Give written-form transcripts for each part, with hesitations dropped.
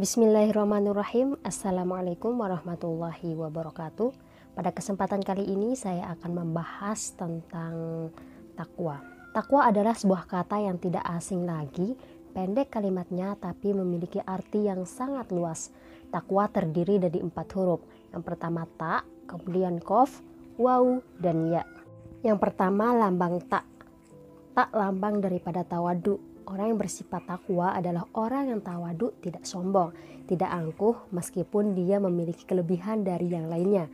Bismillahirrahmanirrahim. Assalamualaikum warahmatullahi wabarakatuh. Pada kesempatan kali ini saya akan membahas tentang takwa. Takwa adalah sebuah kata yang tidak asing lagi, pendek kalimatnya tapi memiliki arti yang sangat luas. Takwa terdiri dari 4 huruf. Yang pertama ta, kemudian qaf, waw, dan ya. Yang pertama lambang ta. Ta lambang daripada tawadu. Orang yang bersifat takwa adalah orang yang tawadu, tidak sombong, tidak angkuh meskipun dia memiliki kelebihan dari yang lainnya,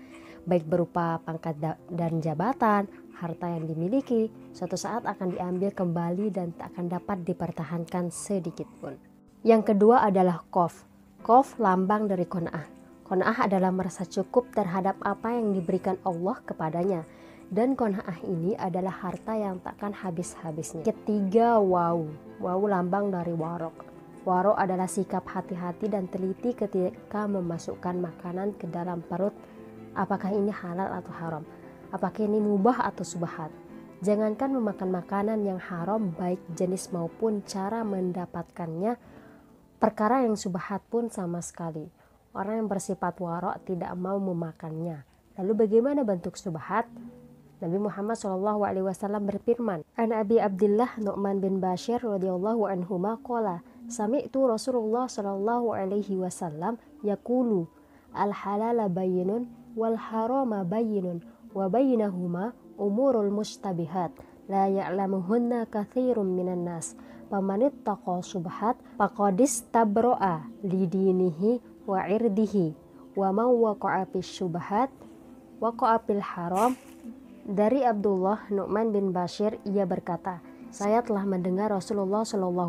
baik berupa pangkat dan jabatan, harta yang dimiliki, suatu saat akan diambil kembali dan tak akan dapat dipertahankan sedikit pun. Yang kedua adalah qaf. Qaf lambang dari qanaah. Qanaah adalah merasa cukup terhadap apa yang diberikan Allah kepadanya. Dan qanaah ini adalah harta yang takkan habis-habisnya. Ketiga, waw. Waw lambang dari warok. Warok adalah sikap hati-hati dan teliti ketika memasukkan makanan ke dalam perut. Apakah ini halal atau haram? Apakah ini mubah atau subhat? Jangankan memakan makanan yang haram, baik jenis maupun cara mendapatkannya, perkara yang subhat pun sama sekali. Orang yang bersifat warok tidak mau memakannya. Lalu bagaimana bentuk subhat? Nabi Muhammad SAW berfirman, An Abi Abdullah Nu'man bin Bashir radhiyallahu anhuma qala, sami'tu Rasulullah SAW yaqulu, al-halala bayyinun wal harama bayyinun wa bainahuma umurul mustabihat la ya'lamuhunna katsirun minan nas. Pamanittaqa subhat faqadis tabro'a lidinihi wa irdihi wa man waqa'a fis subhat waqa'a fil haram. Dari Abdullah Nu'man bin Bashir, ia berkata, saya telah mendengar Rasulullah SAW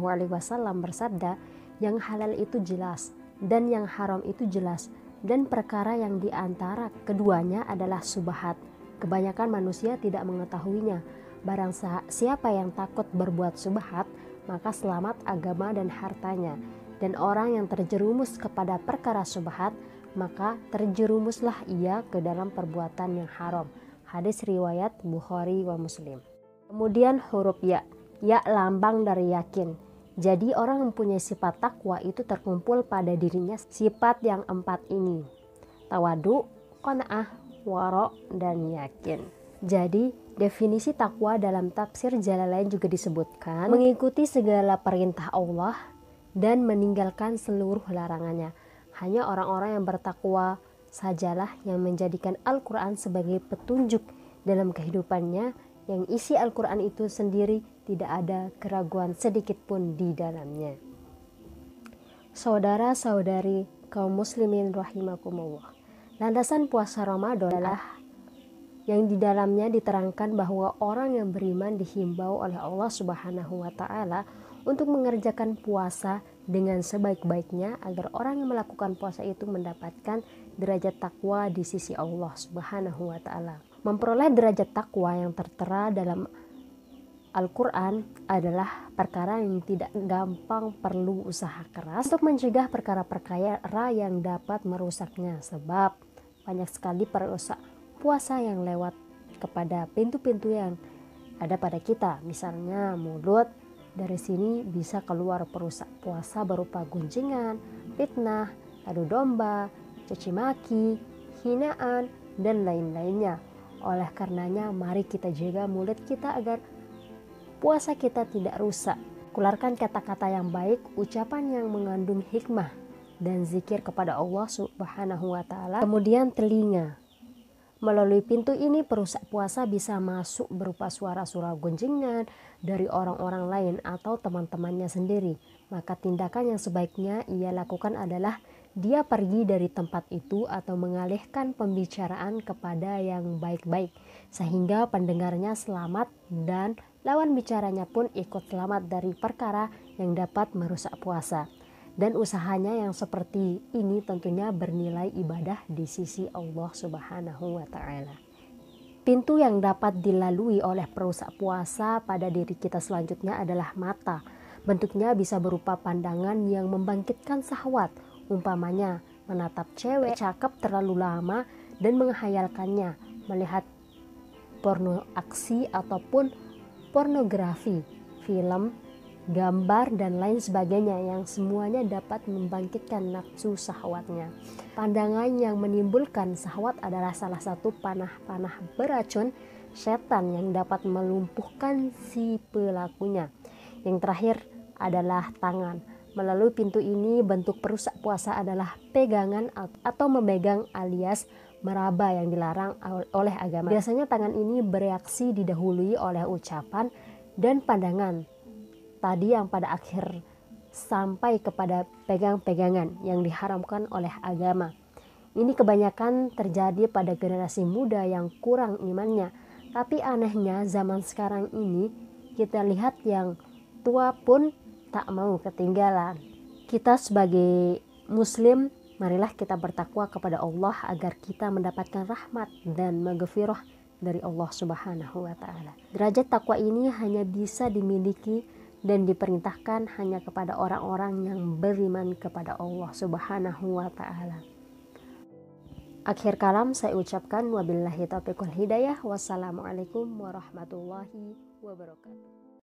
bersabda, yang halal itu jelas dan yang haram itu jelas, dan perkara yang diantara keduanya adalah subhat. Kebanyakan manusia tidak mengetahuinya. Barang siapa yang takut berbuat subhat, maka selamat agama dan hartanya. Dan orang yang terjerumus kepada perkara subhat, maka terjerumuslah ia ke dalam perbuatan yang haram. Hadis riwayat Bukhari wa Muslim. Kemudian huruf ya. Ya lambang dari yakin. Jadi orang yang mempunyai sifat takwa itu terkumpul pada dirinya sifat yang 4 ini. Tawadu, qanaah, wara, dan yakin. Jadi definisi takwa dalam tafsir Jalalain juga disebutkan mengikuti segala perintah Allah dan meninggalkan seluruh larangannya. Hanya orang-orang yang bertakwa sajalah yang menjadikan Al-Quran sebagai petunjuk dalam kehidupannya, yang isi Al-Quran itu sendiri tidak ada keraguan sedikit pun di dalamnya. Saudara-saudari kaum muslimin rahimakumullah, landasan puasa Ramadan adalah yang di dalamnya diterangkan bahwa orang yang beriman dihimbau oleh Allah Subhanahu wa Ta'ala untuk mengerjakan puasa dengan sebaik-baiknya agar orang yang melakukan puasa itu mendapatkan derajat takwa di sisi Allah Subhanahu wa Ta'ala. Memperoleh derajat takwa yang tertera dalam Al-Quran adalah perkara yang tidak gampang, perlu usaha keras untuk mencegah perkara-perkara yang dapat merusaknya, sebab banyak sekali perusak puasa yang lewat kepada pintu-pintu yang ada pada kita. Misalnya mulut, dari sini bisa keluar perusak puasa berupa gunjingan, fitnah, adu domba, caci maki, hinaan, dan lain-lainnya. Oleh karenanya mari kita jaga mulut kita agar puasa kita tidak rusak. Keluarkan kata-kata yang baik, ucapan yang mengandung hikmah, dan zikir kepada Allah Subhanahu wa Ta'ala. Kemudian telinga. Melalui pintu ini perusak puasa bisa masuk berupa suara-suara gunjingan dari orang-orang lain atau teman-temannya sendiri. Maka tindakan yang sebaiknya ia lakukan adalah dia pergi dari tempat itu atau mengalihkan pembicaraan kepada yang baik-baik, sehingga pendengarnya selamat dan lawan bicaranya pun ikut selamat dari perkara yang dapat merusak puasa. Dan usahanya yang seperti ini tentunya bernilai ibadah di sisi Allah Subhanahu wa Ta'ala. Pintu yang dapat dilalui oleh perusak puasa pada diri kita selanjutnya adalah mata. Bentuknya bisa berupa pandangan yang membangkitkan syahwat, umpamanya menatap cewek cakep terlalu lama dan menghayalkannya, melihat porno aksi ataupun pornografi, film, gambar, dan lain sebagainya yang semuanya dapat membangkitkan nafsu syahwatnya. Pandangan yang menimbulkan syahwat adalah salah satu panah-panah beracun setan yang dapat melumpuhkan si pelakunya. Yang terakhir adalah tangan. Melalui pintu ini, bentuk perusak puasa adalah pegangan atau memegang alias meraba yang dilarang oleh agama. Biasanya tangan ini bereaksi didahului oleh ucapan dan pandangan tadi yang pada akhir sampai kepada pegang-pegangan yang diharamkan oleh agama. Ini kebanyakan terjadi pada generasi muda yang kurang imannya. Tapi anehnya zaman sekarang ini kita lihat yang tua pun tak mau ketinggalan. Kita sebagai muslim, marilah kita bertakwa kepada Allah agar kita mendapatkan rahmat dan maghfirah dari Allah Subhanahu wa taala. Derajat takwa ini hanya bisa dimiliki dan diperintahkan hanya kepada orang-orang yang beriman kepada Allah Subhanahu wa taala. Akhir kalam saya ucapkan wabillahi taufiq wal hidayah. Wassalamualaikum warahmatullahi wabarakatuh.